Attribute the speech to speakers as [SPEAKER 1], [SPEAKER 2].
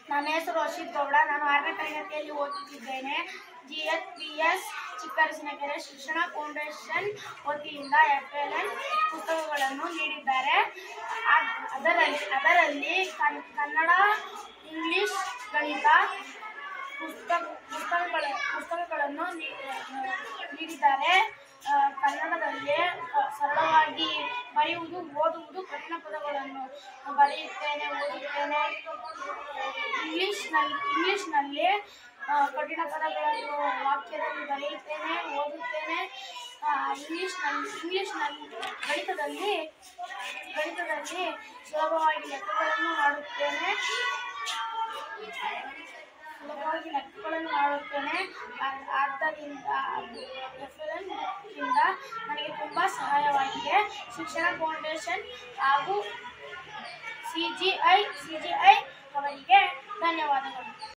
[SPEAKER 1] ನನ್ನ ಹೆಸರು ರಶೀದ್ ಗೌಡ. ನಾನು 6ನೇ ತರಗತಿಯಲ್ಲಿ ಓದುತ್ತಿದ್ದೇನೆ. GHPS ಚಿಕ್ಕರಸಿನಕೆರೆ ಶಿಕ್ಷಣ ಫೌಂಡೇಶನ್ ವತಿಯಿಂದ FLN ಪುಸ್ತಕಗಳನ್ನು ನೀಡಿದ್ದಾರೆ. ಅದರಲ್ಲಿ ಕನ್ನಡ, ಇಂಗ್ಲಿಷ್, ಗಣಿತ ಪುಸ್ತಕಗಳನ್ನು ನೀಡಿದ್ದಾರೆ. ಕನ್ನಡದಲ್ಲಿ ಸರಳವಾಗಿ ಬರೆಯುವುದು, ಓದುವುದು, ಕಠಿಣ ಪದಗಳನ್ನು ಬರೆಯುತ್ತೇನೆ, ಓದುತ್ತೇನೆ. ಇಂಗ್ಲಿಷ್ನಲ್ಲಿ ಕಠಿಣ ಪದಗಳನ್ನು ವಾಕ್ಯದಲ್ಲಿ ಬರೆಯುತ್ತೇನೆ, ಓದುತ್ತೇನೆ. ಇಂಗ್ಲಿಷ್ನಲ್ಲಿ ಗಣಿತದಲ್ಲಿ ಸುಲಭವಾಗಿ ಲೆಕ್ಕಗಳನ್ನು ಮಾಡುತ್ತೇನೆ. ಆದ್ದರಿಂದ FLN ಇಂದ ನನಗೆ ತುಂಬ ಸಹಾಯವಾಗಿದೆ. ಶಿಕ್ಷಣ ಫೌಂಡೇಶನ್ ಹಾಗೂ CGI